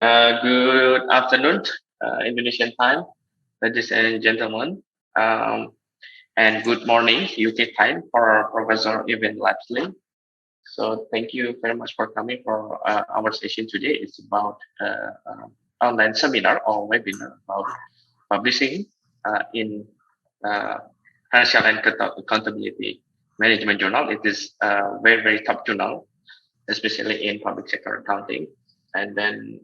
Good afternoon, Indonesian time, ladies and gentlemen, um, and good morning, UK time for Professor Irvine Lapsley. So thank you very much for coming for our session today. It's about online seminar or webinar about publishing in uh, Financial and Accountability Management Journal. It is a very top journal, especially in public sector accounting. And then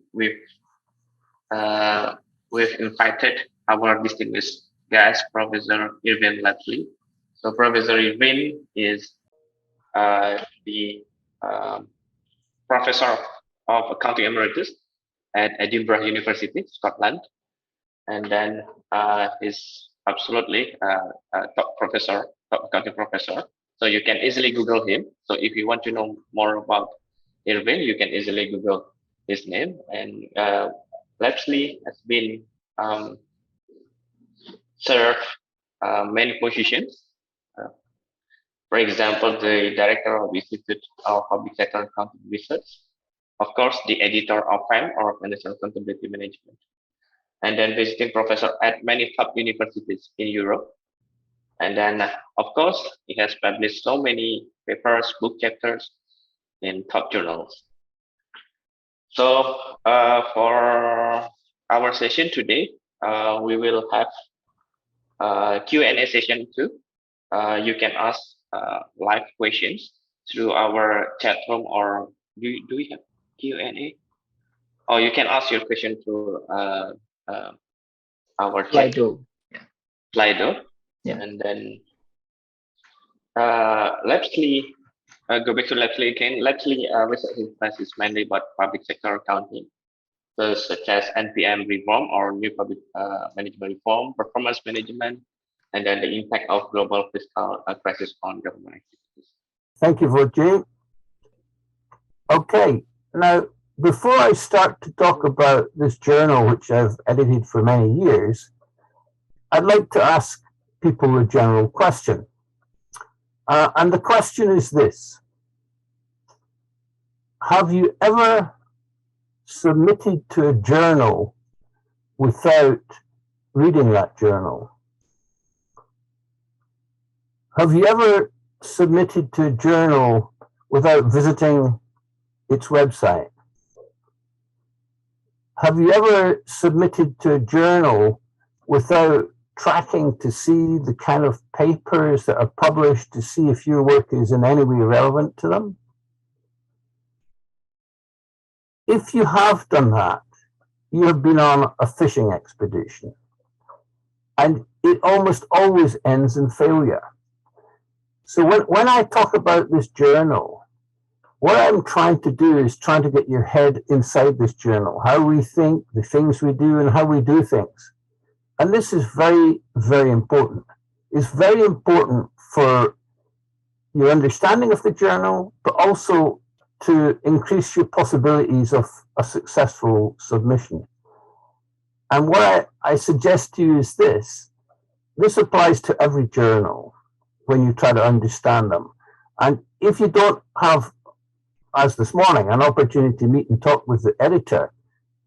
uh, we've invited our distinguished guest, Professor Irvine Lapsley. So Professor Irvine is the um, Professor of Accounting Emeritus at Edinburgh University, Scotland. And then he's absolutely a top professor, top accounting professor. So you can easily Google him. So if you want to know more about Irvine, you can easily Google his name. And Lapsley has been um, served many positions. Uh, for example, the director of Institute of Public Sector Accounting Research, of course, the editor of FAM or Financial Accountability Management, and then visiting professor at many top universities in Europe. And then, of course, he has published so many papers, book chapters in top journals. So for our session today, we will have Q&A session too. You can ask live questions through our chat room, or do we have Q&A? Or you can ask your question through our chat. Slido. Yeah. Slido. Yeah. And then Lapsley, go back to Lapsley again. Lapsley research interest is mainly about public sector accounting, so such as NPM reform or new public management reform, performance management, and then the impact of global fiscal crisis on government activities. Thank you, Vogy. Okay, now before I start to talk about this journal, which I've edited for many years, I'd like to ask people a general question. And the question is this: have you ever submitted to a journal without reading that journal? Have you ever submitted to a journal without visiting its website? Have you ever submitted to a journal without tracking to see the kind of papers that are published to see if your work is in any way relevant to them? If you have done that, you have been on a fishing expedition, and it almost always ends in failure. So when I talk about this journal, what I'm trying to do is trying to get your head inside this journal, how we think, the things we do, and how we do things. And this is very important. It's very important for your understanding of the journal, but also to increase your possibilities of a successful submission. And what I suggest to you is this applies to every journal when you try to understand them. And if you don't have, as this morning, an opportunity to meet and talk with the editor,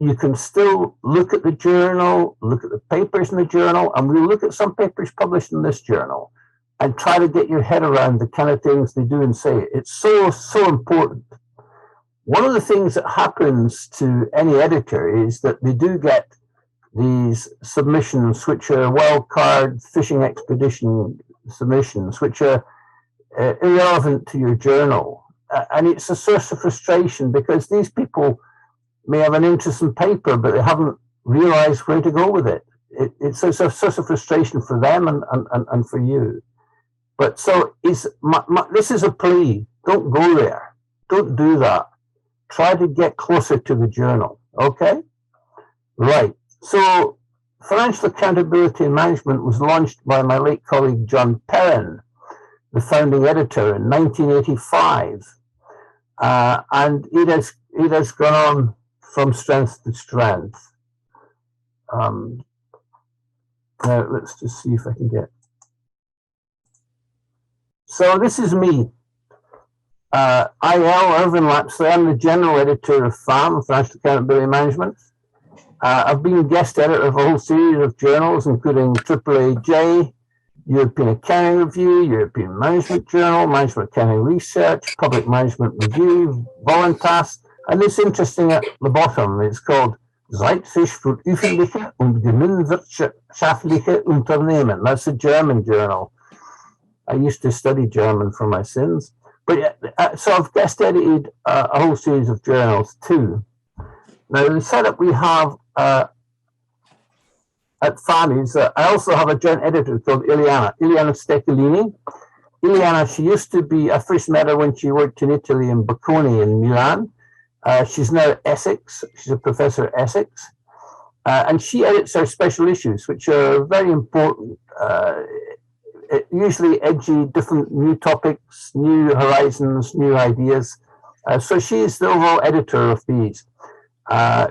you can still look at the journal, look at the papers in the journal, and we'll look at some papers published in this journal and try to get your head around the kind of things they do and say. It's so important. One of the things that happens to any editor is that they do get these submissions, which are wildcard fishing expedition submissions, which are irrelevant to your journal. And it's a source of frustration because these people may have an interesting paper, but they haven't realized where to go with it. It's a source of frustration for them and for you. But so this is a plea. Don't go there. Don't do that. Try to get closer to the journal. Okay? Right. So Financial Accountability and Management was launched by my late colleague John Perrin, the founding editor, in 1985. And it has gone on from strength to strength. Now let's just see if I can get. So this is me. Irvine Lapsley. I'm the general editor of FAM, Financial Accountability Management. I've been guest editor of a whole series of journals, including AAAJ, European Accounting Review, European Management Journal, Management Accounting Research, Public Management Review, Voluntas, and this interesting at the bottom, it's called Zeitfisch für öffentliche und gemeinwirtschaftliche Unternehmen. That's a German journal. I used to study German for my sins. But so I've guest edited a whole series of journals too. Now the setup we have at FAM is I also have a joint editor called Ileana Stecolini. Ileana, she used to be, I first met her when she worked in Italy in Bocconi in Milan. She's now at Essex. She's a professor at Essex. And she edits our special issues, which are very important. Usually edgy, different new topics, new horizons, new ideas. So she's the overall editor of these.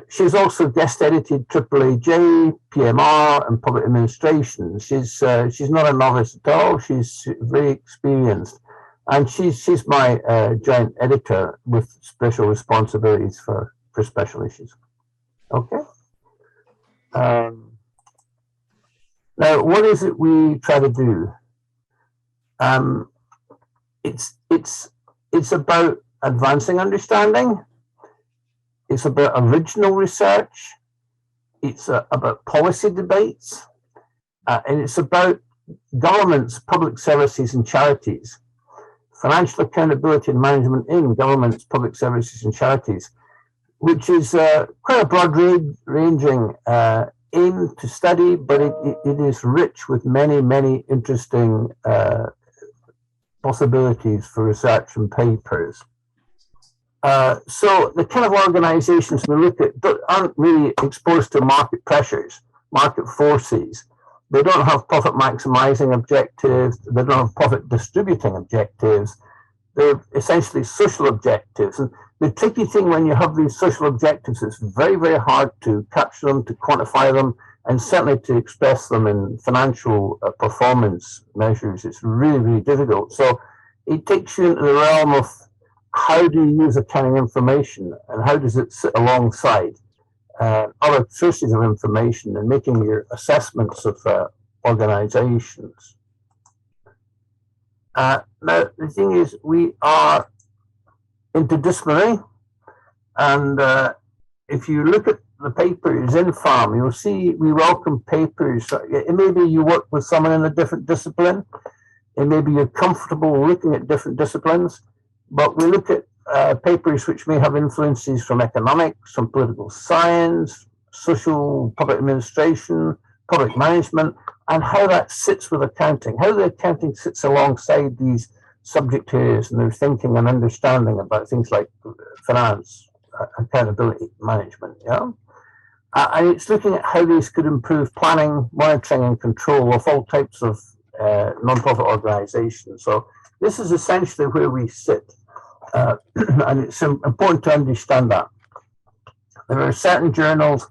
She's also guest edited AAAJ, PMR, and Public Administration. She's not a novice at all. She's very experienced, and she's my joint editor with special responsibilities for special issues. Okay. Now, what is it we try to do? It's about advancing understanding. It's about original research. It's about policy debates, and it's about governments, public services, and charities. Financial accountability and management in governments, public services, and charities, which is quite a broad-ranging aim to study, but it is rich with many, many interesting possibilities for research and papers. So the kind of organizations we look at aren't really exposed to market pressures, market forces. They don't have profit maximizing objectives. They don't have profit distributing objectives. They're essentially social objectives. And the tricky thing when you have these social objectives, it's very, very hard to capture them, to quantify them, and certainly to express them in financial performance measures. It's really, really difficult. So it takes you into the realm of how do you use accounting information and how does it sit alongside other sources of information and making your assessments of organizations. Now, the thing is, we are interdisciplinary, and if you look at the papers in FAM, you'll see we welcome papers. It may be you work with someone in a different discipline, and maybe you're comfortable looking at different disciplines, but we look at papers which may have influences from economics, from political science, social, public administration, public management, and how that sits with accounting, how the accounting sits alongside these subject areas and their thinking and understanding about things like finance, accountability, management, yeah? And it's looking at how these could improve planning, monitoring, and control of all types of non-profit organizations. So this is essentially where we sit. And it's important to understand that. There are certain journals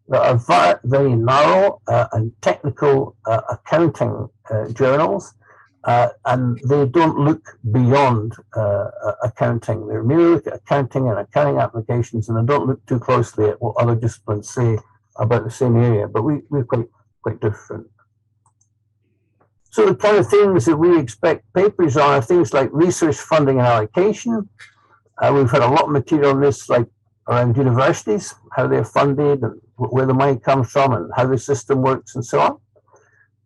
that are very narrow and technical accounting journals, and they don't look beyond accounting. They merely look at accounting and accounting applications, and they don't look too closely at what other disciplines say about the same area, but we're quite different. So the kind of things that we expect papers on are things like research funding and allocation. We've had a lot of material on this, like around universities, how they're funded and where the money comes from and how the system works and so on.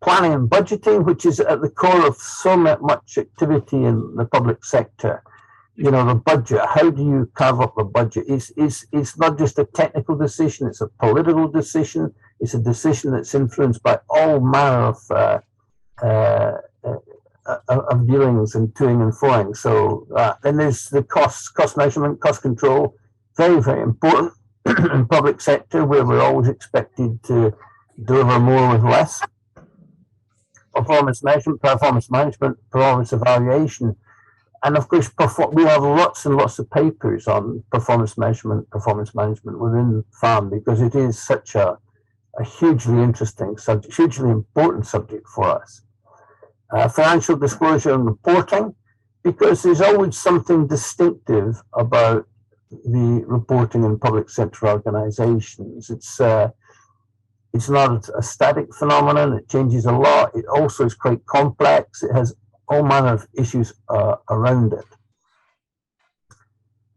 Planning and budgeting, which is at the core of so much activity in the public sector. You know, the budget, how do you carve up the budget? It's not just a technical decision, it's a political decision. It's a decision that's influenced by all manner of dealings and toing and froing. So then there's the cost measurement, cost control, very, very important in public sector where we're always expected to deliver more with less. Performance measurement, performance management, performance evaluation. And of course, we have lots and lots of papers on performance measurement, performance management within FAM because it is such a hugely interesting subject, hugely important subject for us. Financial disclosure and reporting, because there's always something distinctive about the reporting in public sector organizations. It's not a static phenomenon. It changes a lot. It also is quite complex. It has all manner of issues around it.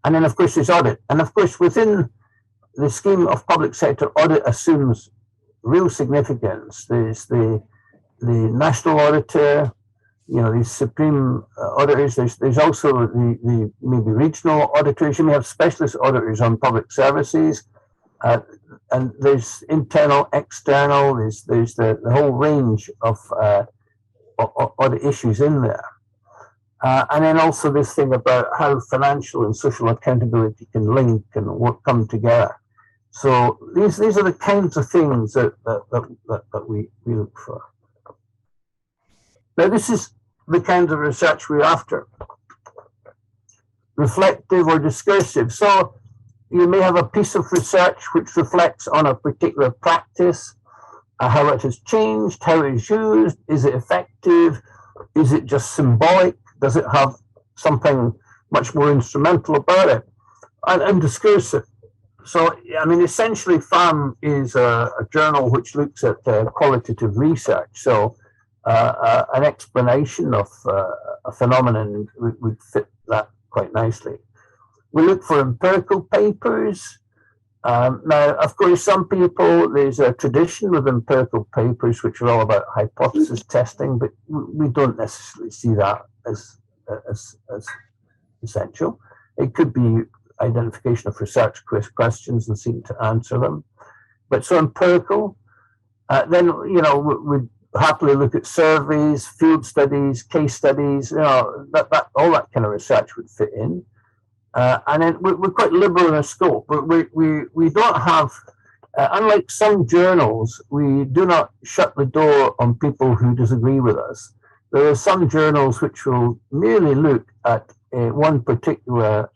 And then, of course, there's audit. And of course, within the scheme of public sector, audit assumes real significance. There's the national auditor, you know, these supreme auditors. There's also the maybe regional auditors. You may have specialist auditors on public services, and there's internal, external. There's the whole range of audit issues in there. And then also this thing about how financial and social accountability can link and come together. So these are the kinds of things that we look for. Now this is the kind of research we're after. Reflective or discursive. So you may have a piece of research which reflects on a particular practice, how it has changed, how it is used, is it effective, is it just symbolic? Does it have something much more instrumental about it? And discursive. So, I mean, essentially FAM is a journal which looks at qualitative research. So an explanation of a phenomenon would fit that quite nicely. We look for empirical papers. Now, of course, some people, there's a tradition with empirical papers which are all about hypothesis testing, but we don't necessarily see that as essential. It could be identification of research questions and seeking to answer them. But so empirical, then, you know, we'd happily look at surveys, field studies, case studies, you know, all that kind of research would fit in. And then we're quite liberal in our scope. We don't have, unlike some journals, we do not shut the door on people who disagree with us. There are some journals which will merely look at one particular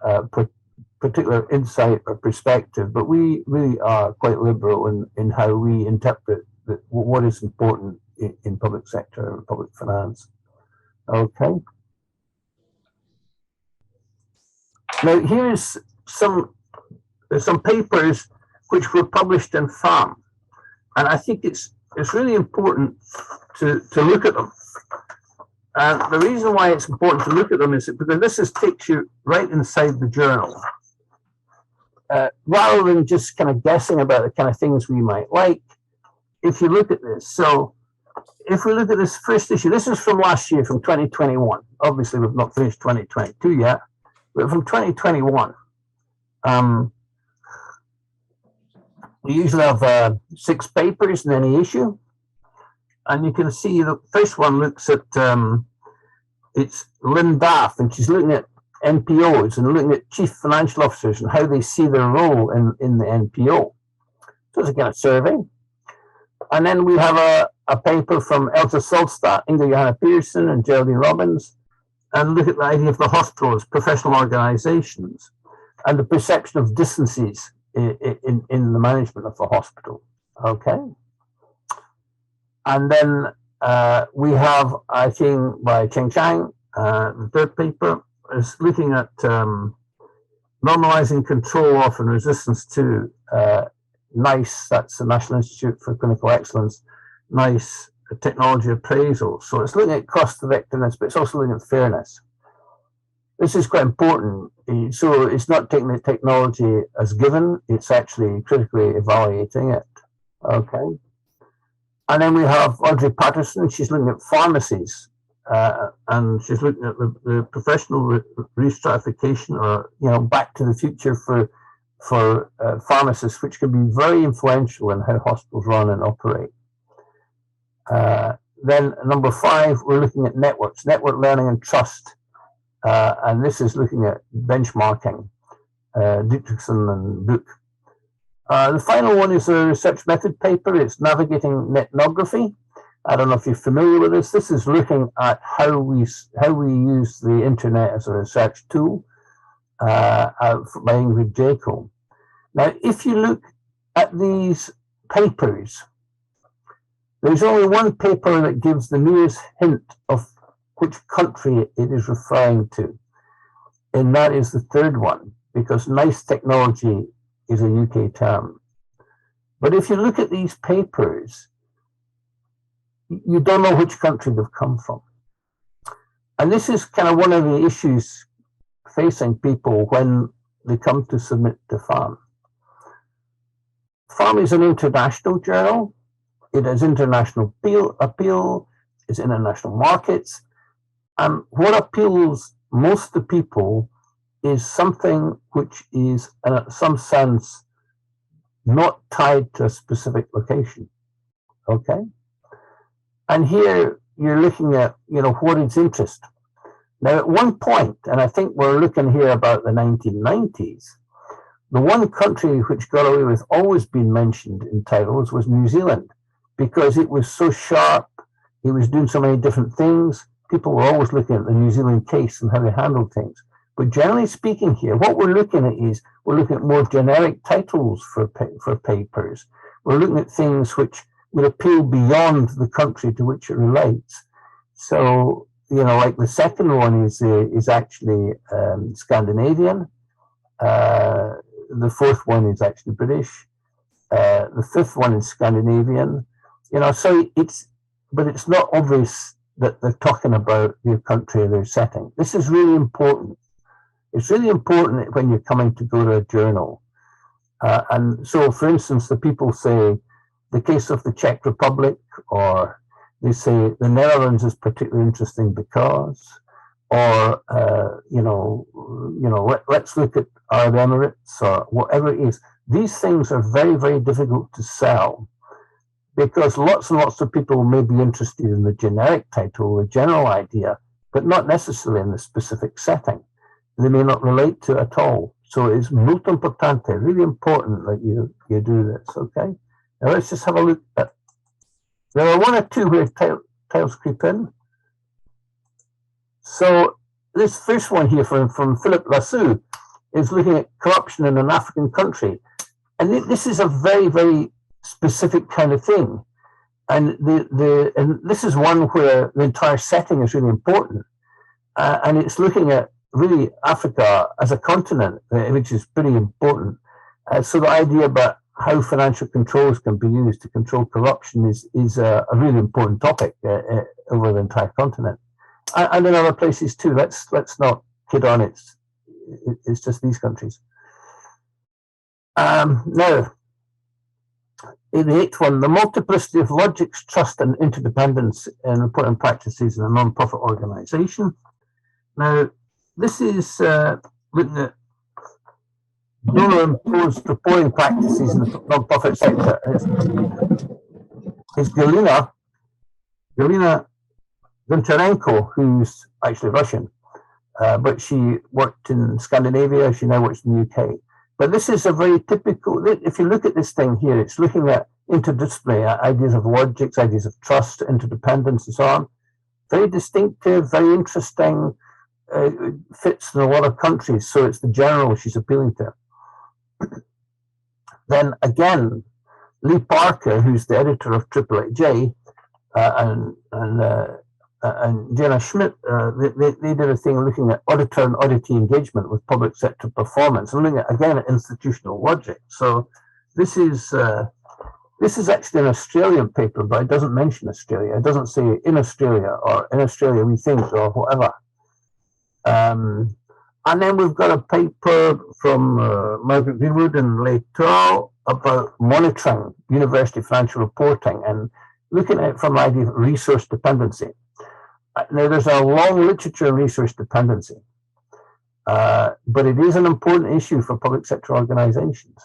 insight or perspective, but we really are quite liberal in how we interpret what is important in public sector and public finance. Okay. Now here's there's some papers which were published in FAM, and I think it's really important to look at them. And the reason why it's important to look at them is because this takes you right inside the journal. Rather than just kind of guessing about the kind of things we might like, if you look at this. So if we look at this first issue, this is from last year, from 2021. Obviously, we've not finished 2022 yet, but from 2021, we usually have 6 papers in any issue. And you can see the first one looks at, it's Lynn Daff, and she's looking at NPOs and looking at chief financial officers and how they see their role in the NPO. So it's a kind of survey. And then we have a paper from Elsa Solstad, Inga Johanna Pearson, and Geraldine Robbins, and look at the idea of the hospital as professional organizations and the perception of distances in the management of the hospital. Okay. And then we have, I think, by Cheng Chang, the third paper is looking at normalizing control of and resistance to NICE, that's the National Institute for Clinical Excellence, NICE technology appraisal. So it's looking at cost effectiveness, but it's also looking at fairness. This is quite important. So it's not taking the technology as given, it's actually critically evaluating it. Okay. And then we have Audrey Patterson, she's looking at pharmacies, and she's looking at the professional re-stratification, or, you know, back to the future for pharmacists, which can be very influential in how hospitals run and operate. Then number 5, we're looking at networks, network learning and trust. And this is looking at benchmarking, Dietrichson and Book. The final one is a research method paper. It's navigating ethnography. I don't know if you're familiar with this. This is looking at how we use the internet as a research tool, by Ingrid Jacob. Now, if you look at these papers, there's only one paper that gives the merest hint of which country it is referring to. And that is the third one, because nice technology is a UK term. But if you look at these papers, you don't know which country they've come from. And this is kind of one of the issues facing people when they come to submit to FARM. FARM is an international journal. It has international appeal, it's international markets. And what appeals most to people is something which is, in some sense, not tied to a specific location. Okay? And here you're looking at, what is interest. Now, at one point, and I think we're looking here about the 1990s, the one country which got away with always being mentioned in titles was New Zealand, because it was so sharp, it was doing so many different things. People were always looking at the New Zealand case and how they handled things. But generally speaking here, what we're looking at is, we're looking at more generic titles for papers. We're looking at things which would appeal beyond the country to which it relates. So, like the second one is actually Scandinavian. The fourth one is actually British. The fifth one is Scandinavian. So but it's not obvious that they're talking about their country or their setting. This is really important. It's really important when you're coming to go to a journal. And so, for instance, the people say the case of the Czech Republic, or they say the Netherlands is particularly interesting because, or let's look at our Emeritus or whatever it is. These things are very, very difficult to sell, because lots and lots of people may be interested in the generic title, the general idea, but not necessarily in the specific setting. They may not relate to it at all. So it's molto importante, really important that you do this, okay? Now let's just have a look at, there are one or two where titles creep in. So this first one here from Philip Lassou is looking at corruption in an African country. And this is a very, very specific kind of thing. And and this is one where the entire setting is really important. And it's looking at really Africa as a continent, which is pretty important. So the idea about how financial controls can be used to control corruption is a really important topic over the entire continent. And in other places too. Let's not kid on, it's just these countries. Now, in the eighth one, the multiplicity of logics, trust, and interdependence in reporting practices in a non-profit organization. Now, this is looking at donor-imposed reporting practices in the non-profit sector. It's Galina Goncharenko, who's actually Russian, but she worked in Scandinavia. She now works in the UK. But this is a very typical, if you look at this thing here, it's looking at interdisciplinary ideas of logics, ideas of trust, interdependence, and so on. Very distinctive, very interesting, fits in a lot of countries. So it's the general she's appealing to. Then again, Lee Parker, who's the editor of AAAJ, and Jenna Schmidt, they did a thing looking at auditor and auditee engagement with public sector performance, and looking at, again, at institutional logic. So this is actually an Australian paper, but it doesn't mention Australia. It doesn't say in Australia or in Australia we think or whatever. And then we've got a paper from Margaret Greenwood and Leigh Turrell about monitoring university financial reporting and looking at it from the idea of resource dependency. Now, there's a long literature on resource dependency, but it is an important issue for public sector organizations.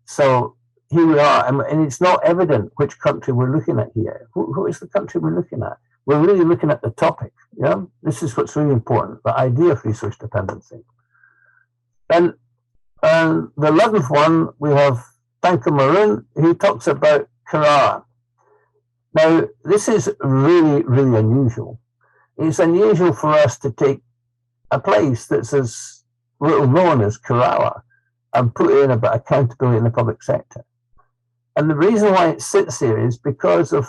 So here we are, and it's not evident which country we're looking at here. Who is the country we're looking at? We're really looking at the topic. Yeah, this is what's really important, the idea of resource dependency. Then the 11th one, we have Danko Maroon, who talks about Carrara. Now, this is really, really unusual. It's unusual for us to take a place that's as little known as Carrara and put in about accountability in the public sector. And the reason why it sits there is because of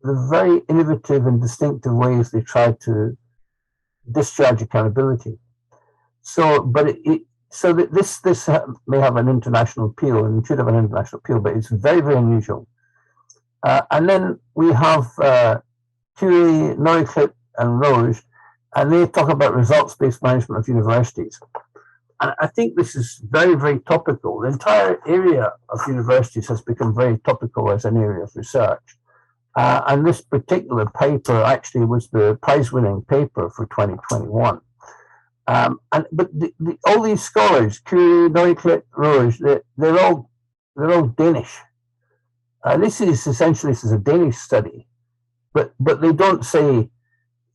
the very innovative and distinctive ways they try to discharge accountability. So, but so that this may have an international appeal and should have an international appeal, but it's very, very unusual. And then we have Curie, Noriclip, and Roche, and they talk about results-based management of universities. And I think this is very, very topical. The entire area of universities has become very topical as an area of research. And this particular paper actually was the prize-winning paper for 2021. But all these scholars, Curie, Noriclip, Roche, they're all Danish. This is a Danish study, but they don't say,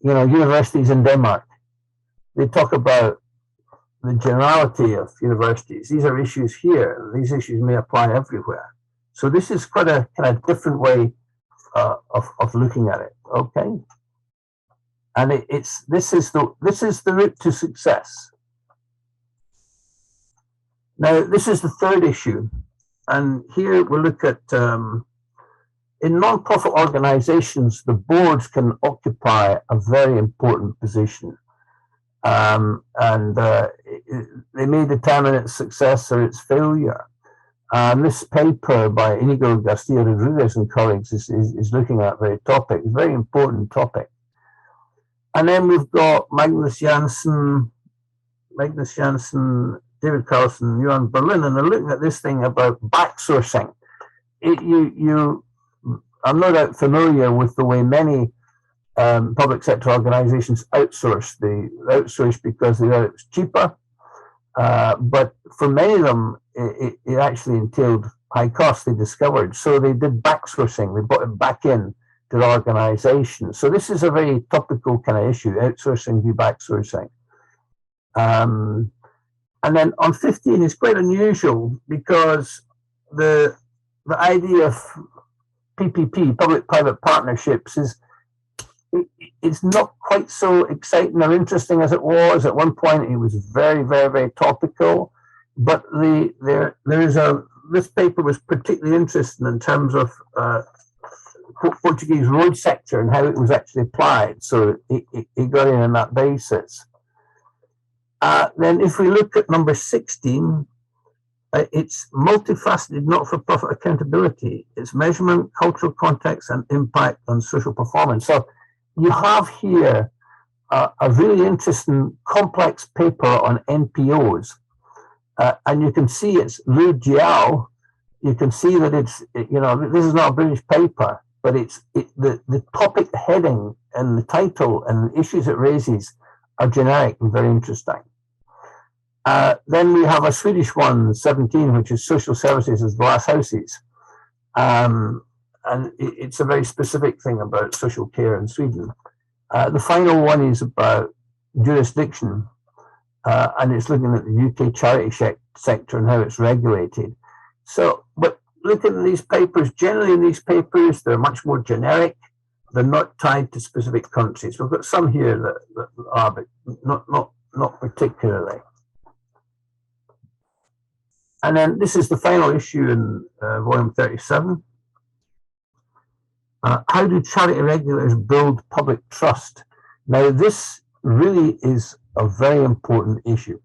universities in Denmark. They talk about the generality of universities. These are issues here. These issues may apply everywhere. So this is quite a kind of different way of looking at it. Okay, and this is the route to success. Now this is the third issue, and here we look at in non-profit organizations, the boards can occupy a very important position. They may determine its success or its failure. This paper by Inigo Garcia Rodriguez and colleagues is looking at that very topic, a very important topic. And then we've got Magnus Jansen, David Carlson, Johan Berlin, and they're looking at this thing about backsourcing. I'm no doubt familiar with the way many public sector organizations outsource. They outsource because they thought it was cheaper, but for many of them, it actually entailed high costs, they discovered. So they did backsourcing. They brought it back in to the organization. So this is a very topical kind of issue, outsourcing v backsourcing. And then on 15 is quite unusual because the idea of PPP, public-private partnerships, it's not quite so exciting or interesting as it was. At one point, it was very, very, very topical. But this paper was particularly interesting in terms of Portuguese road sector and how it was actually applied. So it got in on that basis. Then if we look at number 16, it's multifaceted not-for-profit accountability. It's measurement, cultural context, and impact on social performance. So you have here a really interesting, complex paper on NPOs. And you can see it's Lu Jiao. You can see that this is not a British paper, but the topic heading and the title and the issues it raises are generic and very interesting. Then we have a Swedish one, 17, which is social services as glass houses. And it's a very specific thing about social care in Sweden. The final one is about jurisdiction, and it's looking at the UK charity sector and how it's regulated. So, but looking at these papers, generally in these papers, they're much more generic. They're not tied to specific countries. We've got some here that are, but not particularly. And then this is the final issue in volume 37. How do charity regulators build public trust? Now, this really is a very important issue.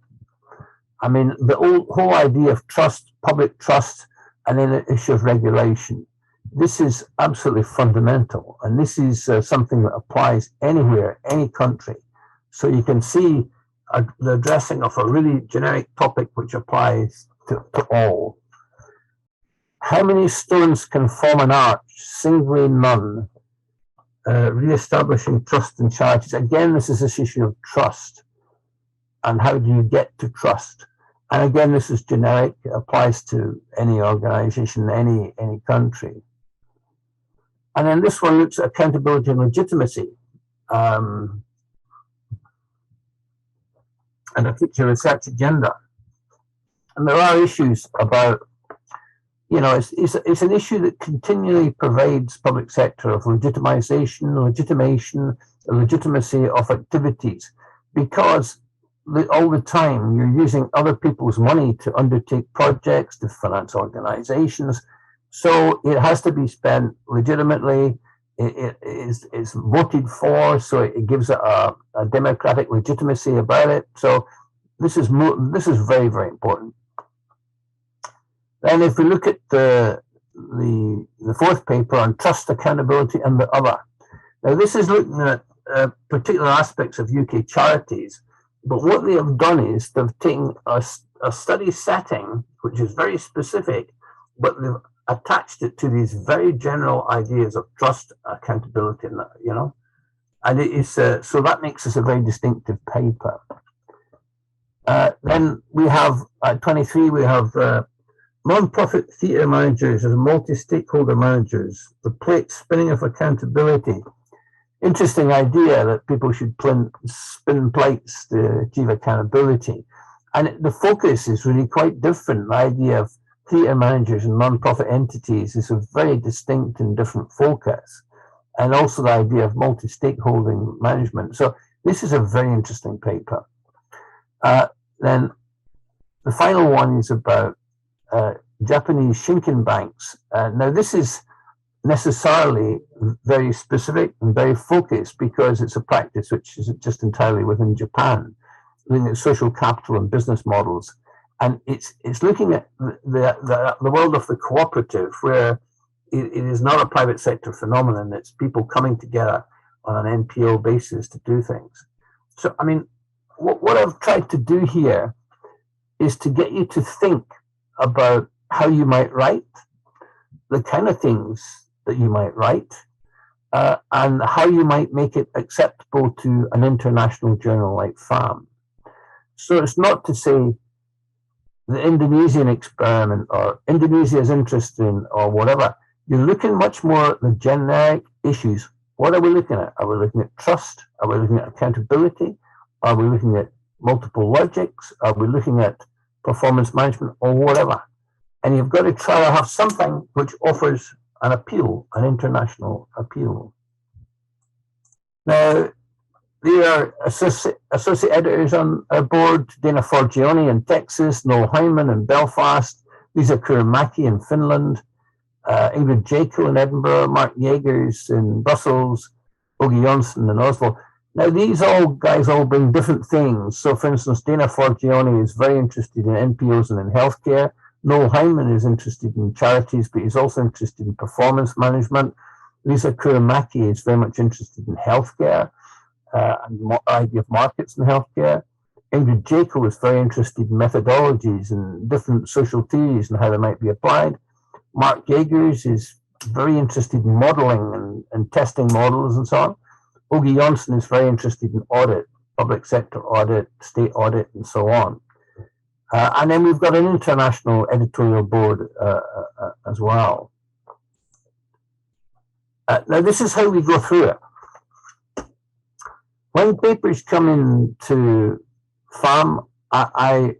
I mean, the whole idea of trust, public trust, and then the issue of regulation, this is absolutely fundamental. And this is something that applies anywhere, any country. So you can see the addressing of a really generic topic which applies to all. How many stones can form an arch? Singly none. Re-establishing trust in charities. Again, this is this issue of trust. And how do you get to trust? And again, this is generic. It applies to any organization, any country. And then this one looks at accountability and legitimacy. And a future research agenda. And there are issues about, it's an issue that continually pervades public sector of legitimation, legitimacy of activities, because all the time you're using other people's money to undertake projects, to finance organizations. So it has to be spent legitimately, is voted for, so it gives it a democratic legitimacy about it. So this is very, very important. Then if we look at the fourth paper on trust, accountability, and the other. Now this is looking at particular aspects of UK charities, but what they have done is they've taken a study setting, which is very specific, but they've attached it to these very general ideas of trust, accountability, and and it is so that makes this a very distinctive paper. Then we have at 23 we have non-profit theatre managers as multi-stakeholder managers, the plate spinning of accountability. Interesting idea that people should spin plates to achieve accountability. And the focus is really quite different. The idea of theatre managers and non-profit entities is a very distinct and different focus. And also the idea of multi-stakeholding management. So this is a very interesting paper. Then the final one is about Japanese Shinkin banks. Now this is necessarily very specific and very focused because it's a practice which is just entirely within Japan, looking at social capital and business models. And it's looking at the world of the cooperative, where it is not a private sector phenomenon. It's people coming together on an NPO basis to do things. So, I mean, what I've tried to do here is to get you to think about how you might write, the kind of things that you might write, and how you might make it acceptable to an international journal like FAM. So it's not to say the Indonesian experiment or Indonesia is interesting or whatever. You're looking much more at the generic issues. What are we looking at? Are we looking at trust? Are we looking at accountability? Are we looking at multiple logics? Are we looking at performance management or whatever? And you've got to try to have something which offers an appeal, an international appeal. Now, there are associate editors on our board: Dana Forgione in Texas, Noel Hyman in Belfast, Lisa Kurimaki in Finland, Ingrid Jaco in Edinburgh, Mark Yeagers in Brussels, Bogi Jonsson in Oslo. Now, these guys all bring different things. So, for instance, Dana Forgione is very interested in NPOs and in healthcare. Noel Hyman is interested in charities, but he's also interested in performance management. Lisa Kurimaki is very much interested in healthcare and the idea of markets in healthcare. Ingrid Jaco is very interested in methodologies and different social theories and how they might be applied. Mark Yeagers is very interested in modeling and testing models and so on. Bogi Jonsson is very interested in audit, public sector audit, state audit, and so on. And then we've got an international editorial board as well. Now, this is how we go through it. When papers come into FAM, I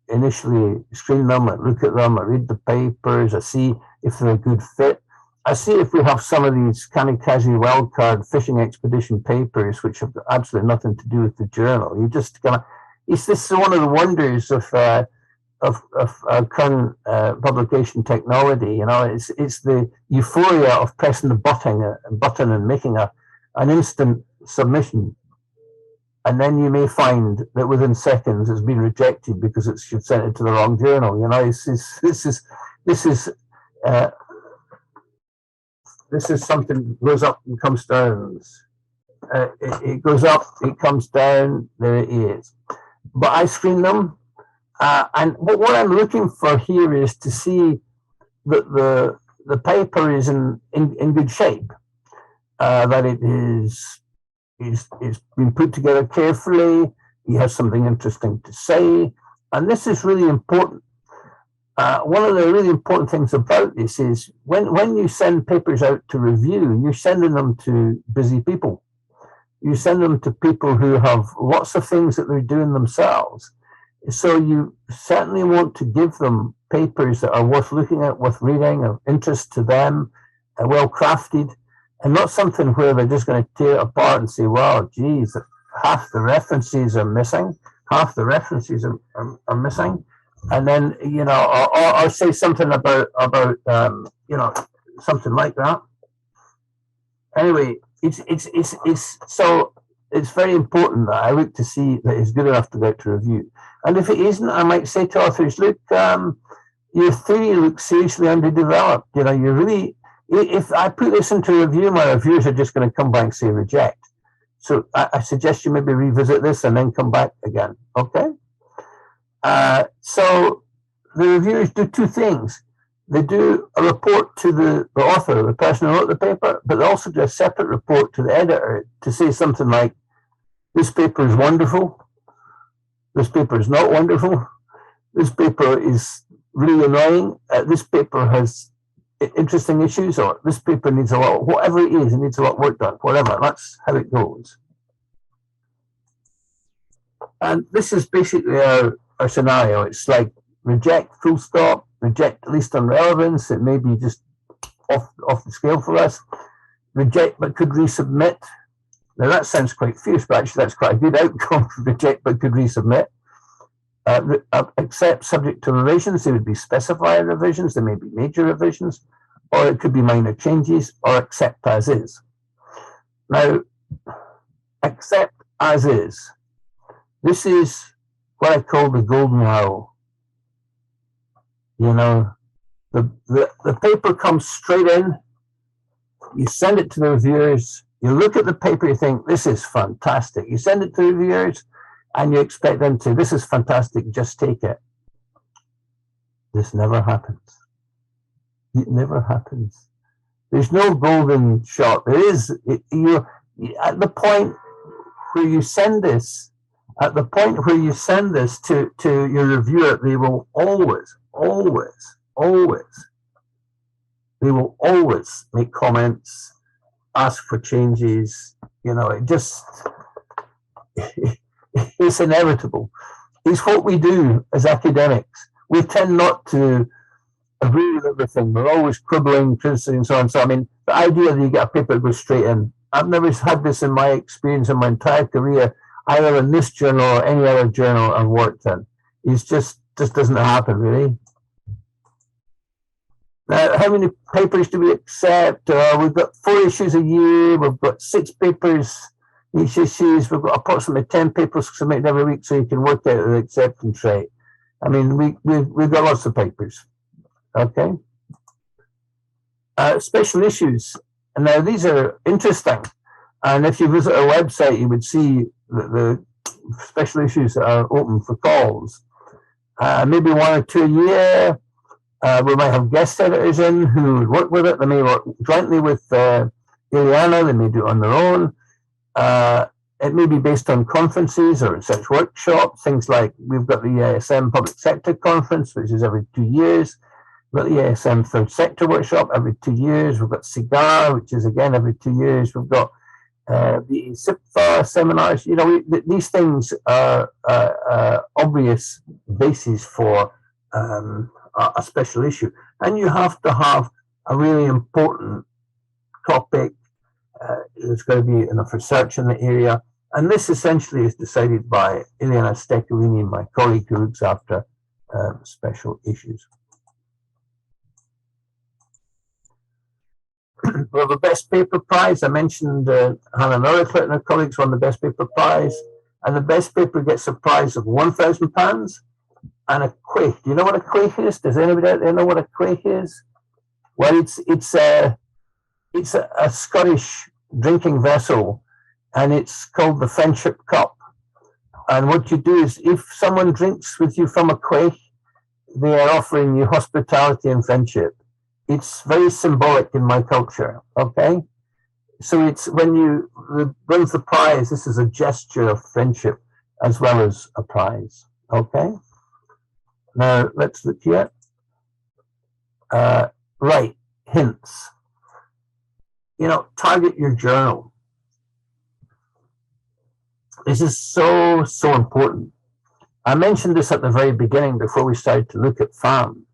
initially screen them, I look at them, I read the papers, I see if they're a good fit. I see if we have some of these kamikaze wildcard fishing expedition papers, which have absolutely nothing to do with the journal. You just kind of, this is one of the wonders of current publication technology. You know, it's the euphoria of pressing the button and making an instant submission, and then you may find that within seconds it's been rejected because you've sent it to the wrong journal. You know, this is something that goes up and comes down. It goes up, it comes down, there it is. But I screen them, and what I'm looking for here is to see that the paper is in good shape, that it is been put together carefully. He has something interesting to say, and this is really important. One of the really important things about this is when you send papers out to review, you're sending them to busy people. You send them to people who have lots of things that they're doing themselves. So you certainly want to give them papers that are worth looking at, worth reading, of interest to them, well crafted, and not something where they're just going to tear it apart and say, wow, geez, half the references are missing, half the references are missing. And then, you know, or say something about you know, something like that. Anyway, so it's very important that I look to see that it's good enough to go to review. And if it isn't, I might say to authors, look, your theory looks seriously underdeveloped. You know, you really, if I put this into review, my reviewers are just going to come back and say reject. So I suggest you maybe revisit this and then come back again. Okay. So the reviewers do two things. They do a report to the author, the person who wrote the paper, but they also do a separate report to the editor to say something like, this paper is wonderful, this paper is not wonderful, this paper is really annoying, this paper has interesting issues, or this paper needs a lot, whatever it is, it needs a lot of work done, whatever, that's how it goes. And this is basically our scenario. It's like reject, full stop, reject at least on relevance, it may be just off the scale for us, reject but could resubmit. Now that sounds quite fierce, but actually that's quite a good outcome. Reject but could resubmit. Accept subject to revisions. They would be specified revisions. There may be major revisions, or it could be minor changes, or accept as is. Now, accept as is. This is what I call the golden rule. You know, the paper comes straight in. You send it to the reviewers. You look at the paper, you think, this is fantastic. You send it to the reviewers, and you expect them to, this is fantastic, just take it. This never happens. It never happens. There's no golden shot. There is, at the point where you send this, to your reviewer, they will always make comments, ask for changes. You know, it just, it's inevitable. It's what we do as academics. We tend not to agree with everything. We're always quibbling, criticizing, and so on. So, I mean, the idea that you get a paper that goes straight in, I've never had this in my experience in my entire career, either in this journal or any other journal I've worked in. It's just doesn't happen, really. Now, how many papers do we accept? We've got 4 issues a year. We've got 6 papers each issues. We've got approximately 10 papers submitted every week, so you can work out the acceptance rate. I mean, we've got lots of papers. Okay. Special issues. And now these are interesting. And if you visit our website, you would see that the special issues are open for calls. Maybe 1 or 2 a year. We might have guest editors in who would work with it. They may work jointly with Ileana. They may do it on their own. It may be based on conferences or research workshops. Things like we've got the EISM Public Sector Conference, which is every 2 years. We've got the EISM Third Sector Workshop every 2 years. We've got CIGAR, which is again every 2 years. We've got the SIPFA seminars. You know, these things are obvious bases for a special issue. And you have to have a really important topic. There's got to be enough research in the area. And this essentially is decided by Ileana Stekulini, my colleague who looks after special issues. We have a Best Paper Prize. I mentioned Hannah Noriclet and her colleagues won the Best Paper Prize. And the Best Paper gets a prize of £1,000 and a quaich. Do you know what a quaich is? Does anybody out there know what a quaich is? Well, it's a Scottish drinking vessel, and it's called the Friendship Cup. And what you do is, if someone drinks with you from a quaich, they are offering you hospitality and friendship. It's very symbolic in my culture, okay? So it's when you win the prize, this is a gesture of friendship as well as a prize, okay? Now, let's look here. Right, hints. You know, target your journal. This is so important. I mentioned this at the very beginning before we started to look at FAM.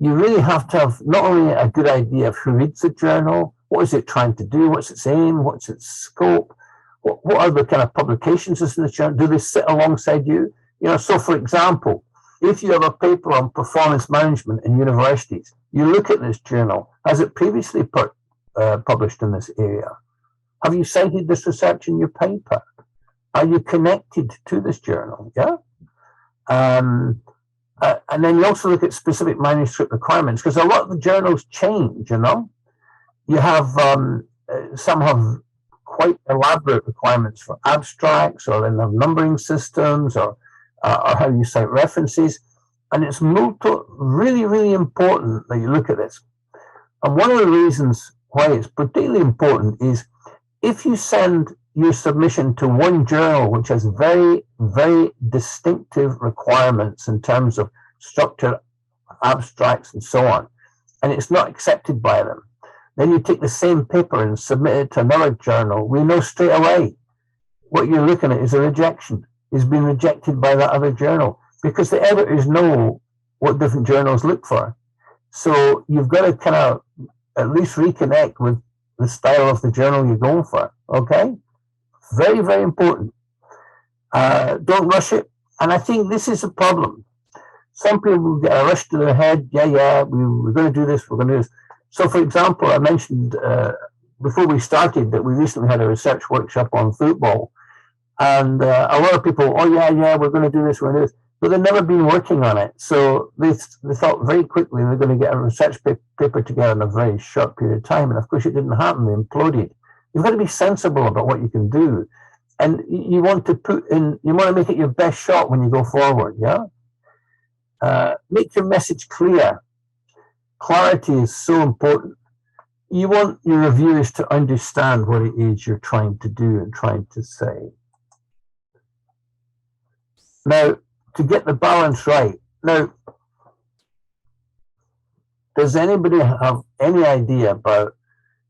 You really have to have not only a good idea of who reads the journal, what is it trying to do, what's its aim, what's its scope, what are the kind of publications in the journal, do they sit alongside you? You know, so for example, if you have a paper on performance management in universities, you look at this journal, has it previously published in this area? Have you cited this research in your paper? Are you connected to this journal? Yeah. And then you also look at specific manuscript requirements, because a lot of the journals change, you know. You have, some have quite elaborate requirements for abstracts, or then have numbering systems, or how you cite references. And it's really, really important that you look at this. And one of the reasons why it's particularly important is if you send your submission to one journal which has very, very distinctive requirements in terms of structure, abstracts, and so on, and it's not accepted by them, then you take the same paper and submit it to another journal, we know straight away what you're looking at is a rejection. It's been rejected by that other journal, because the editors know what different journals look for. So you've got to kind of at least reconnect with the style of the journal you're going for, okay? Very, very important. Don't rush it. And I think this is a problem. Some people get a rush to their head. We're going to do this, we're going to do this. So, for example, I mentioned before we started that we recently had a research workshop on football. And a lot of people, we're going to do this, we're going to do this. But they've never been working on it. So they thought very quickly they're going to get a research paper together in a very short period of time. And of course, it didn't happen. They imploded. You've got to be sensible about what you can do. And you want to make it your best shot when you go forward, yeah? Make your message clear. Clarity is so important. You want your reviewers to understand what it is you're trying to do and trying to say. Now, to get the balance right. Now, does anybody have any idea about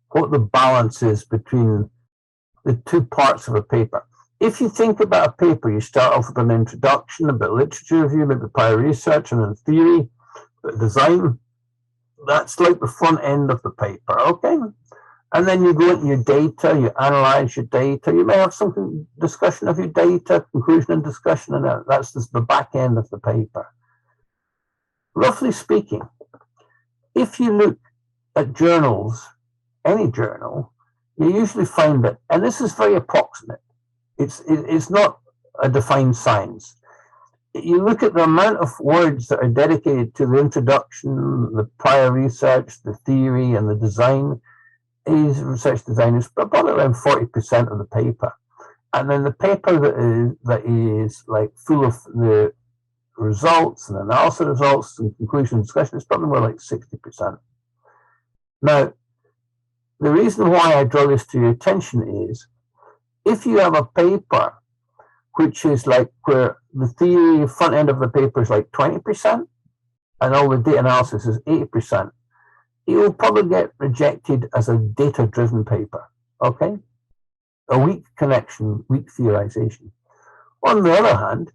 what the balance is between the two parts of a paper? If you think about a paper, you start off with an introduction, a bit of literature review, maybe prior research, and then theory, design. That's like the front end of the paper, okay? And then you go into your data, you analyze your data. You may have some discussion of your data, conclusion and discussion, and that's just the back end of the paper. Roughly speaking, if you look at journals, any journal, you usually find that, and this is very approximate, it's not a defined science. You look at the amount of words that are dedicated to the introduction, the prior research, the theory, and the design. Research design is about around 40% of the paper. And then the paper that is like full of the results and analysis results and conclusion discussion is probably more like 60%. Now, the reason why I draw this to your attention is if you have a paper which is like where the theory front end of the paper is like 20% and all the data analysis is 80%, it will probably get rejected as a data-driven paper, okay? A weak connection, weak theorization. On the other hand,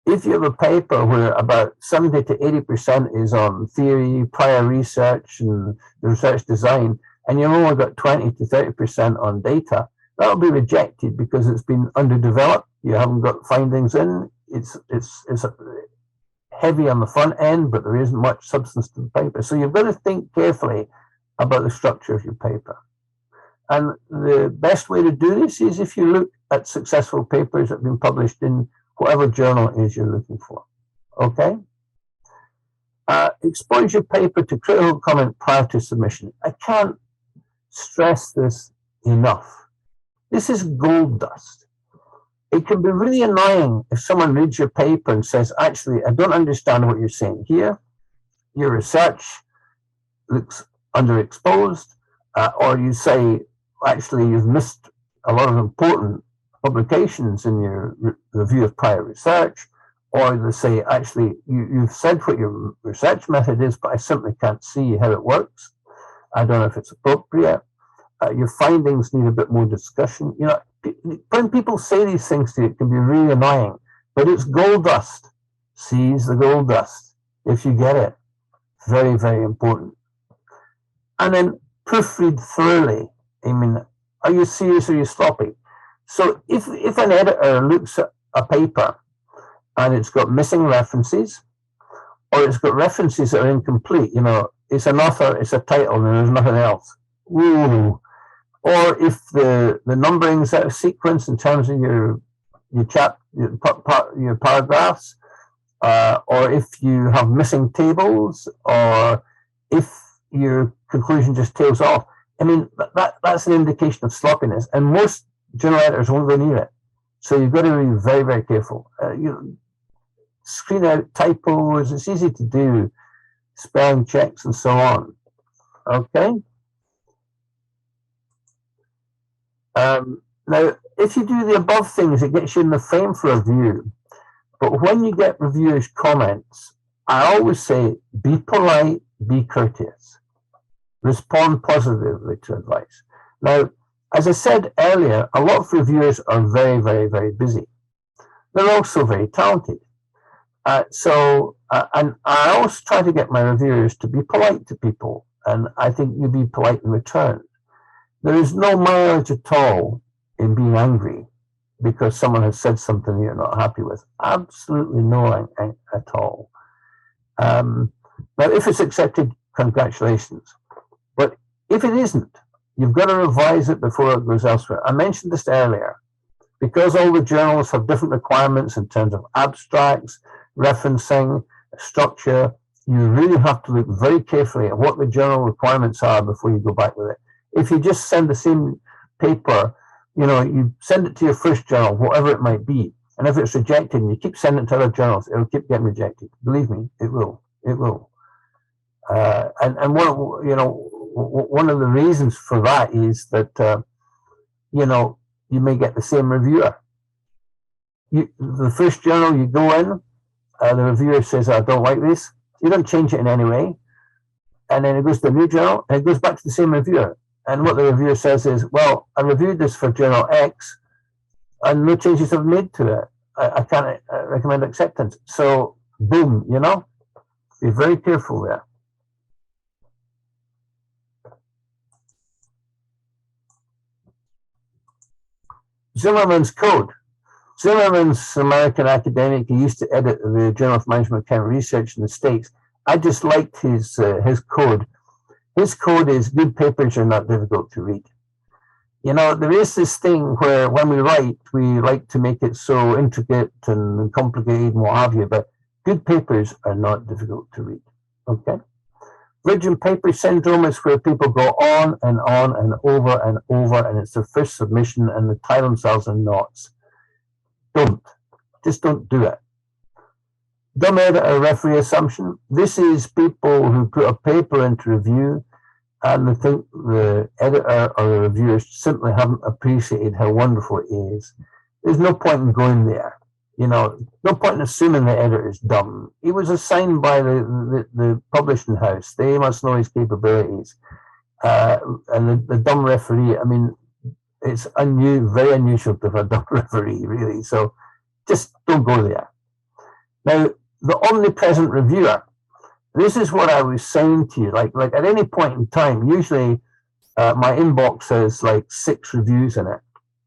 if you have a paper where about 70 to 80% is on theory, prior research, and the research design, and you've only got 20 to 30% on data, that'll be rejected because it's been underdeveloped. You haven't got findings in. It's heavy on the front end, but there isn't much substance to the paper. So you've got to think carefully about the structure of your paper. And the best way to do this is if you look at successful papers that have been published in whatever journal it is you're looking for. Okay? Expose your paper to critical comment prior to submission. I can't stress this enough. This is gold dust. It can be really annoying if someone reads your paper and says, actually, I don't understand what you're saying here. Your research looks underexposed, or you say, actually, you've missed a lot of important publications in your review of prior research, or they say, actually, you've said what your research method is, but I simply can't see how it works. I don't know if it's appropriate. Your findings need a bit more discussion. You know, when people say these things to you, it can be really annoying, but it's gold dust. Seize the gold dust if you get it. Very, very important. And then proofread thoroughly. I mean, are you serious or are you sloppy? So if an editor looks at a paper and it's got missing references, or it's got references that are incomplete, you know, it's an author, it's a title, and there's nothing else. ooh. Or if the numbering's out of sequence in terms of your paragraphs, or if you have missing tables, or if your conclusion just tails off. I mean, that's an indication of sloppiness, and most journal editors won't go near it. So you've got to be very, very careful. You screen out typos. It's easy to do, spelling checks and so on. Okay. Now, if you do the above things, it gets you in the frame for review. But when you get reviewers' comments, I always say, be polite, be courteous. Respond positively to advice. Now, as I said earlier, a lot of reviewers are very, very, very busy. They're also very talented. And I always try to get my reviewers to be polite to people, and I think you be polite in return. There is no mileage at all in being angry because someone has said something you're not happy with. Absolutely no at all. Now, if it's accepted, congratulations. But if it isn't, you've got to revise it before it goes elsewhere. I mentioned this earlier. Because all the journals have different requirements in terms of abstracts, referencing, structure, you really have to look very carefully at what the journal requirements are before you go back with it. If you just send the same paper, you send it to your first journal, whatever it might be, and if it's rejected and you keep sending it to other journals, it'll keep getting rejected. Believe me, it will. It will. And one of the reasons for that is that you may get the same reviewer. The first journal you go in, the reviewer says, I don't like this. You don't change it in any way. And then it goes to the new journal, and it goes back to the same reviewer. And what the reviewer says is, well, I reviewed this for journal X, and no changes have been made to it. I can't recommend acceptance. So, boom, be very careful there. Zimmerman's code. Zimmerman's American academic. He used to edit the Journal of Management Account Research in the States. I just liked his code. His code is good papers are not difficult to read. There is this thing where when we write, we like to make it so intricate and complicated and what have you, but good papers are not difficult to read. Okay? Virgin paper syndrome is where people go on and over, and it's their first submission and they tie themselves in knots. Just don't do it. Dumb editor referee assumption. This is people who put a paper into review and they think the editor or the reviewers simply haven't appreciated how wonderful it is. There's no point in going there. No point in assuming the editor is dumb. He was assigned by the publishing house. They must know his capabilities. And the dumb referee, I mean, it's very unusual to have a dumb referee, really. So just don't go there. Now, the omnipresent reviewer. This is what I was saying to you. Like at any point in time, usually my inbox has like 6 reviews in it.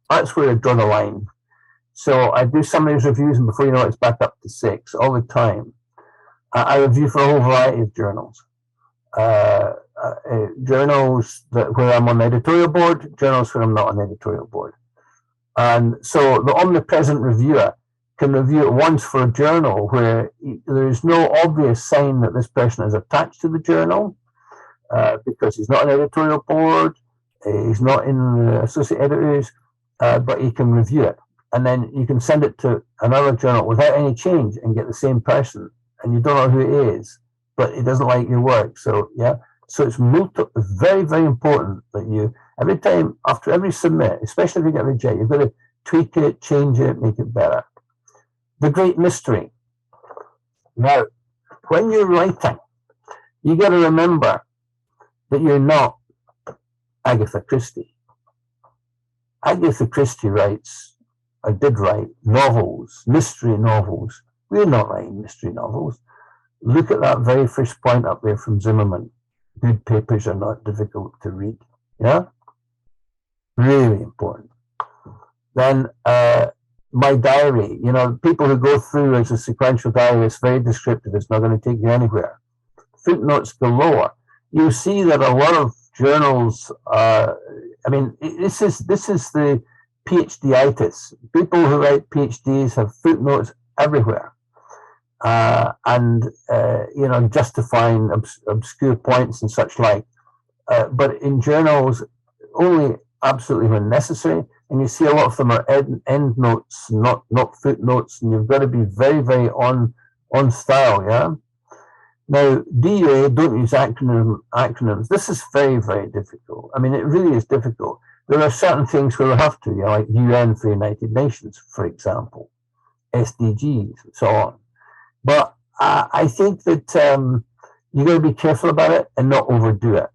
That's where I draw the line. So I do some of these reviews, and before you know it, it's back up to 6 all the time. I review for a whole variety of journals. Journals where I'm on the editorial board, journals where I'm not on the editorial board. And so the omnipresent reviewer can review at once for a journal where there's no obvious sign that this person is attached to the journal because he's not on the editorial board, he's not in the associate editors, but he can review it. And then you can send it to another journal without any change and get the same person. And you don't know who it is, but he doesn't like your work. So, yeah. So it's very, very important that you, every time, after every submit, especially if you get rejected, you've got to tweak it, change it, make it better. The great mystery. Now, when you're writing, you got to remember that you're not Agatha Christie. Agatha Christie did write novels, mystery novels. We're not writing mystery novels. Look at that very first point up there from Zimmerman. Good papers are not difficult to read. Yeah? Really important. Then my diary, people who go through as a sequential diary, it's very descriptive. It's not going to take you anywhere. Footnotes galore. You'll see that a lot of journals. I mean, this is the PhD-itis. People who write PhDs have footnotes everywhere, and you know, justifying obscure points and such like. But in journals, only absolutely when necessary. And you see a lot of them are end notes, not footnotes, and you've got to be very, very on style, yeah? Now, DUA, don't use acronyms. This is very, very difficult. I mean, it really is difficult. There are certain things where we have to, you know, like UN for United Nations, for example, SDGs, and so on. But I think that you've got to be careful about it and not overdo it.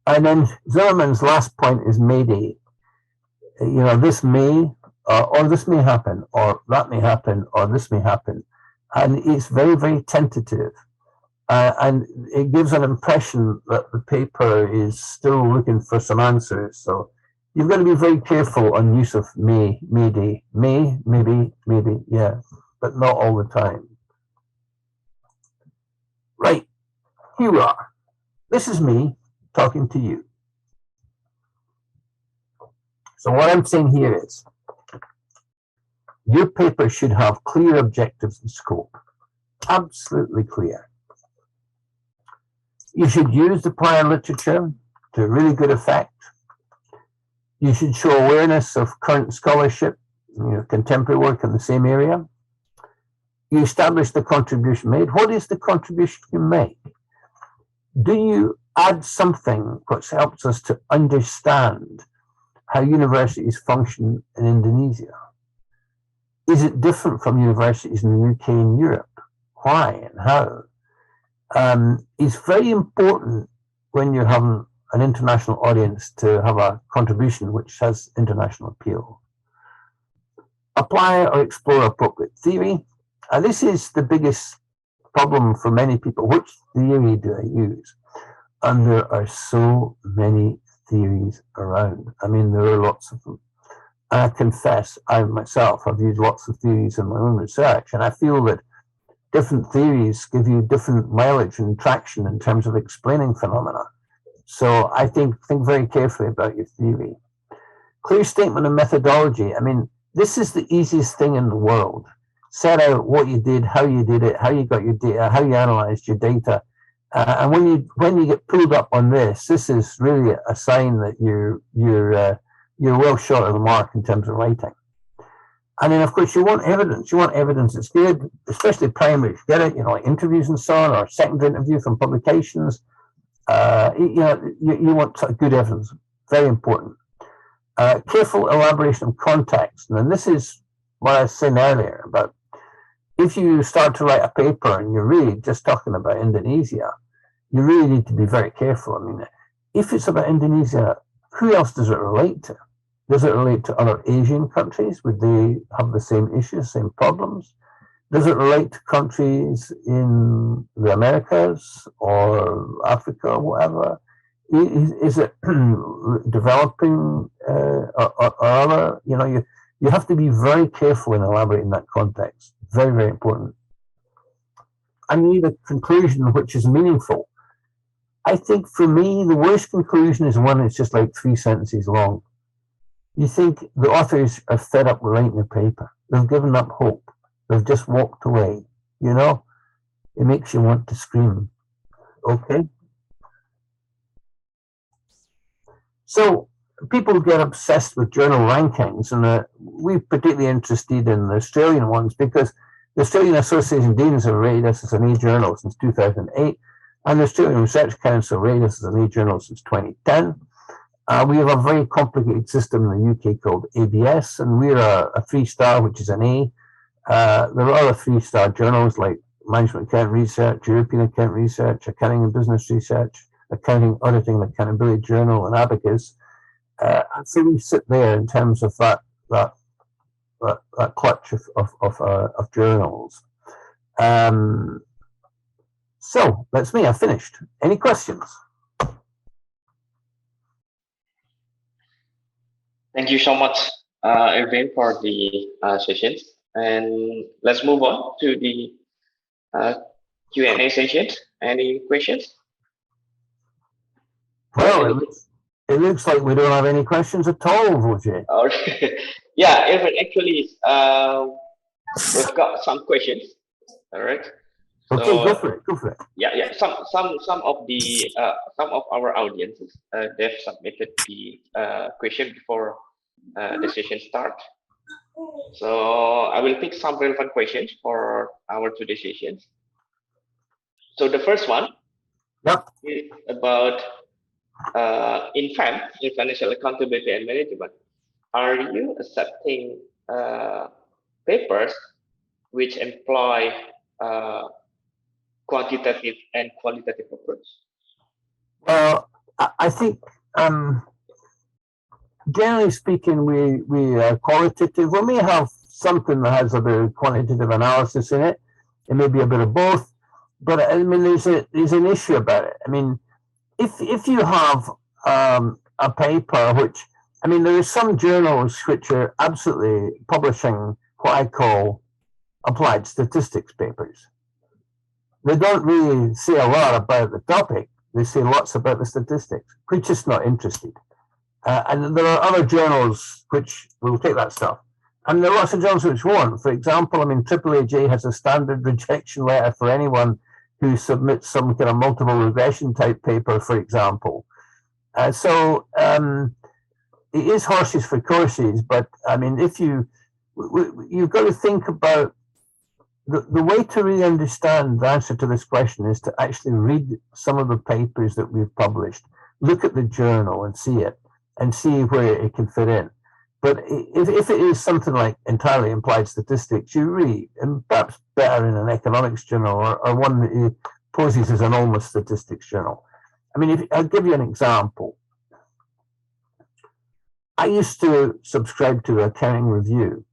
And then Zimmerman's last point is Mayday. You know, this may, or this may happen, or that may happen, or this may happen. And it's very, very tentative. And it gives an impression that the paper is still looking for some answers. So you've got to be very careful on use of mayday. May, maybe, yeah, but not all the time. Right, here we are. This is me talking to you. So what I'm saying here is, your paper should have clear objectives and scope, absolutely clear. You should use the prior literature to really good effect. You should show awareness of current scholarship, you know, contemporary work in the same area. You establish the contribution made. What is the contribution you make? Do you add something which helps us to understand how universities function in Indonesia? Is it different from universities in the UK and Europe? Why and how? It's very important when you're having an international audience to have a contribution which has international appeal. Apply or explore appropriate theory. And this is the biggest problem for many people. Which theory do I use? And there are so many theories around. I mean, there are lots of them. And I confess, I myself have used lots of theories in my own research, and I feel that different theories give you different mileage and traction in terms of explaining phenomena. So I think very carefully about your theory. Clear statement of methodology. I mean, this is the easiest thing in the world. Set out what you did, how you did it, how you got your data, how you analyzed your data. And when you get pulled up on this is really a sign that you're well short of the mark in terms of writing. And then, of course, you want evidence. You want evidence that's good, especially primary. If you get it, you know, like interviews and so on, or secondary interview from publications. You know, you want good evidence. Very important. Careful elaboration of context. And this is what I was saying earlier about if you start to write a paper and you're really just talking about Indonesia, you really need to be very careful. I mean, if it's about Indonesia, who else does it relate to? Does it relate to other Asian countries? Would they have the same issues, same problems? Does it relate to countries in the Americas or Africa or whatever? Is it developing or other? You know, you have to be very careful in elaborating that context. Very, very important. I need a conclusion which is meaningful. I think for me, the worst conclusion is one that's just like 3 sentences long. You think the authors are fed up with writing a paper. They've given up hope. They've just walked away. You know, it makes you want to scream. Okay? So people get obsessed with journal rankings, and we're particularly interested in the Australian ones because the Australian Association of Deans have rated us as an A journal since 2008, and the Australian Research Council rated us as an A journal since 2010. We have a very complicated system in the UK called ABS, and we're a 3-star, which is an A. There are other 3-star journals like Management Account Research, European Account Research, Accounting and Business Research, Accounting, Auditing and Accountability Journal, and Abacus. And so we sit there in terms of that clutch of journals. So that's me. I've finished. Any questions? Thank you so much, Irvine, for the sessions. And let's move on to the Q&A session. Any questions? Well, it looks like we don't have any questions at all, Vogy. Yeah, Irvine, actually, we've got some questions. All right. Okay, So, go for it. Go for it. yeah. Some of our audiences they've submitted the question before the session start. So I will pick some relevant questions for our today's sessions. So the first one is about in financial accountability and management. Are you accepting papers which employ quantitative and qualitative approach? Well, I think generally speaking, we are qualitative. We may have something that has a bit of quantitative analysis in it. It may be a bit of both, but I mean, there's an issue about it. I mean, if you have a paper which, I mean, there are some journals which are absolutely publishing what I call applied statistics papers. They don't really say a lot about the topic. They say lots about the statistics. We're just not interested. And there are other journals which will take that stuff. And there are lots of journals which won't. For example, I mean, AAAJ has a standard rejection letter for anyone who submits some kind of multiple regression type paper, for example. So it is horses for courses, but I mean, if you've got to think about the way to really understand the answer to this question is to actually read some of the papers that we've published, look at the journal and see it, and see where it can fit in. But if it is something like entirely implied statistics, you really, and perhaps better in an economics journal or one that poses as an almost statistics journal. I mean, I'll give you an example. I used to subscribe to the Accounting Review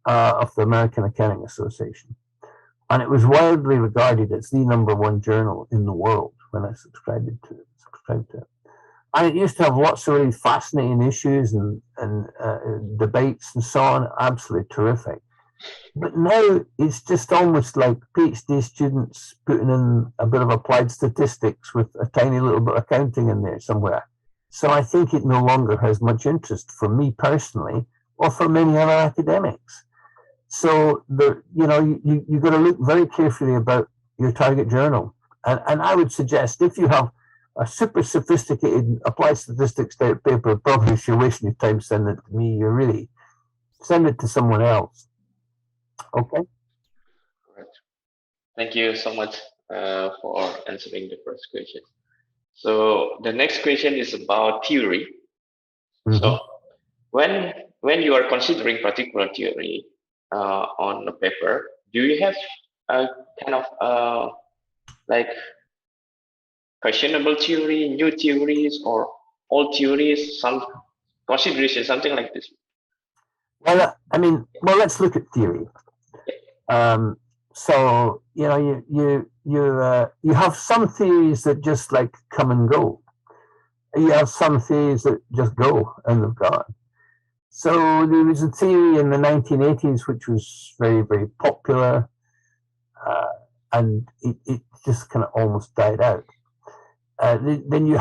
of the American Accounting Association, and it was widely regarded as the #1 journal in the world when I subscribed to it. And it used to have lots of really fascinating issues and debates and so on, absolutely terrific. But now it's just almost like PhD students putting in a bit of applied statistics with a tiny little bit of accounting in there somewhere. So I think it no longer has much interest for me personally or for many other academics. So you've got to look very carefully about your target journal. And I would suggest if you have a super sophisticated applied statistics type paper, probably if you're wasting your time sending it to me, you really send it to someone else. Okay. Right. Thank you so much for answering the first question. So the next question is about theory. Mm-hmm. So when you are considering particular theory on a paper, do you have a kind of like questionable theory, new theories, or old theories, some consideration, something like this? Well, I mean, let's look at theory. So you have some theories that just like come and go. You have some theories that just go and they've gone. So there was a theory in the 1980s which was very, very popular, and it just kind of almost died out. Then you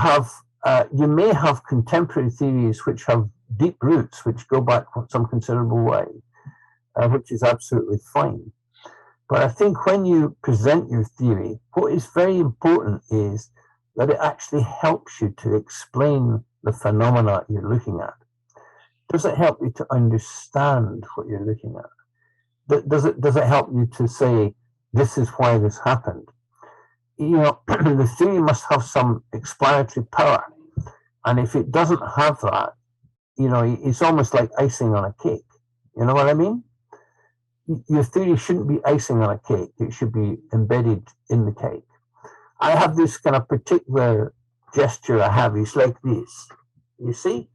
may have contemporary theories which have deep roots, which go back some considerable way, which is absolutely fine. But I think when you present your theory, what is very important is that it actually helps you to explain the phenomena you're looking at. Does it help you to understand what you're looking at? Does it help you to say, this is why this happened? The theory must have some explanatory power. And if it doesn't have that, it's almost like icing on a cake. You know what I mean? Your theory shouldn't be icing on a cake. It should be embedded in the cake. I have this kind of particular gesture I have. It's like this. You see?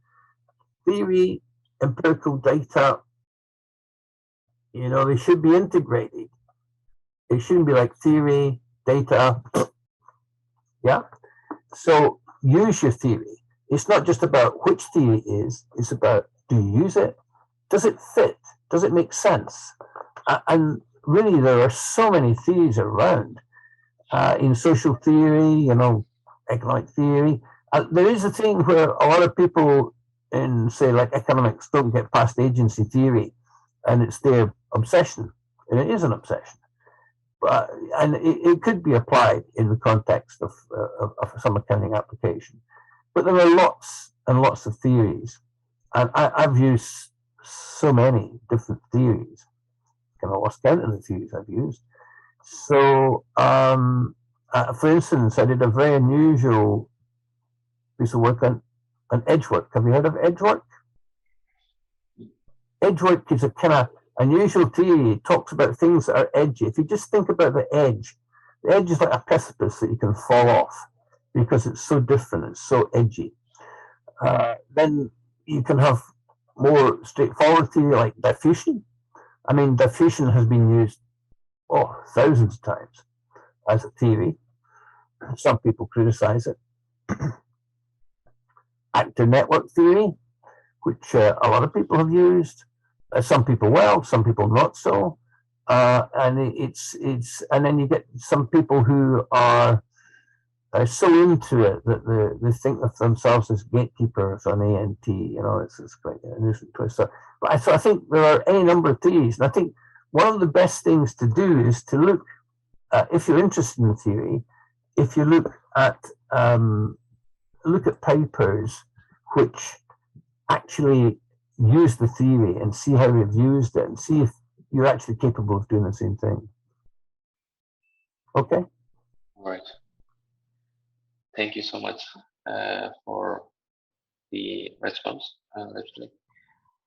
Theory, empirical data, they should be integrated. It shouldn't be like theory, data. Yeah? So use your theory. It's not just about which theory is, it's about, do you use it? Does it fit? Does it make sense? And really, there are so many theories around in social theory, economic theory. There is a thing where a lot of people in, say, like economics don't get past agency theory, and it's their obsession, and it is an obsession. And it could be applied in the context of some accounting application. But there are lots and lots of theories, and I've used so many different theories. Kind of lost count of the theories I've used. So, for instance, I did a very unusual piece of work on edge work. Have you heard of edge work? Edge work is a kind of unusual theory. It talks about things that are edgy. If you just think about the edge is like a precipice that you can fall off because it's so different, it's so edgy. Then you can have more straightforward theory like diffusion. I mean, diffusion has been used thousands of times as a theory. Some people criticize it. Actor network theory, which a lot of people have used. Some people well, some people not so. And and then you get some people who are so into it that they think of themselves as gatekeepers on ANT. You know, it's quite an innocent twist. So I think there are any number of theories, and I think one of the best things to do is to look, if you're interested in the theory, if you look at papers which actually use the theory and see how they've used it and see if you're actually capable of doing the same thing. Okay? All right. Thank you so much for the response, Leslie.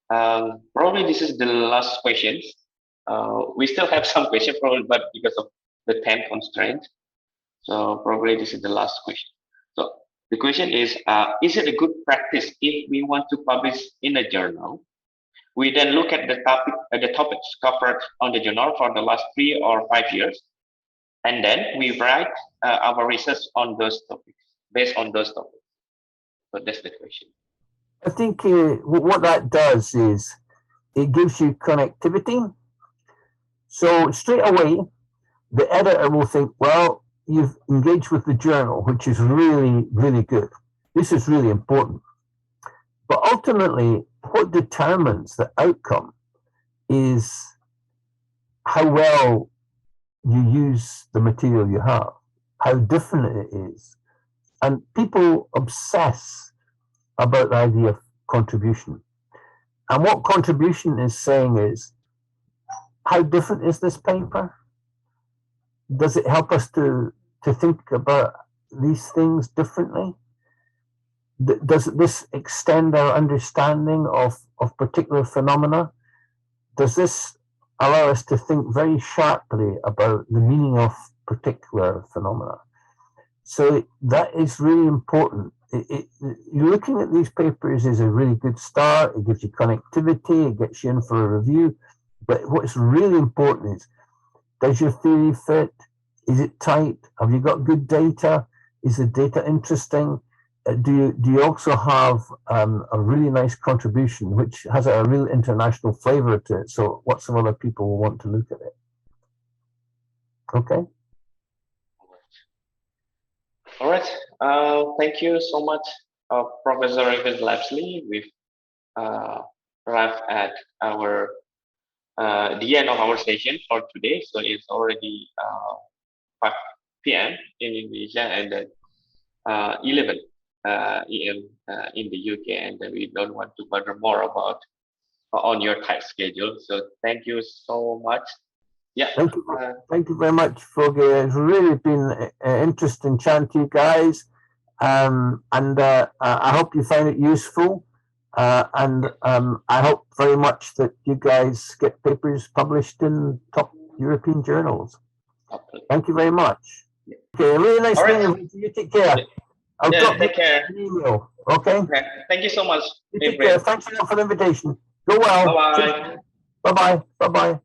Probably this is the last question. We still have some questions, probably, but because of the time constraint, so probably this is the last question. So the question is it a good practice if we want to publish in a journal? We then look at the topics covered on the journal for the last 3 or 5 years, and then we write our research on those topics, based on those topics. So that's the question. I think what that does is it gives you connectivity. So straight away, the editor will think, well, you've engaged with the journal, which is really, really good. This is really important. But ultimately, what determines the outcome is how well you use the material you have, how different it is. And people obsess about the idea of contribution. And what contribution is saying is, how different is this paper? Does it help us to think about these things differently? Does this extend our understanding of particular phenomena? Does this allow us to think very sharply about the meaning of particular phenomena? So that is really important. Looking at these papers is a really good start. It gives you connectivity. It gets you in for a review. But what's really important is, does your theory fit? Is it tight? Have you got good data? Is the data interesting? Do you also have a really nice contribution which has a real international flavor to it? So lots of other people will want to look at it. Okay. All right. Thank you so much, Professor Irvine Lapsley. We've arrived at our the end of our session for today. So it's already 5 p.m. in Indonesia and then 11 a.m. in the UK, and then we don't want to bother more about on your tight schedule. So thank you so much. Yeah. Thank you very much, Vogy. It's really been interesting chatting to you guys, and I hope you find it useful. And I hope very much that you guys get papers published in top European journals. Okay. Thank you very much. Yeah. Okay, really nice meeting you. You take care. I'll drop take care. An email. Okay. Thank you so much. You take care. Thanks a lot for the invitation. Go well. Bye bye. Bye bye. Bye bye.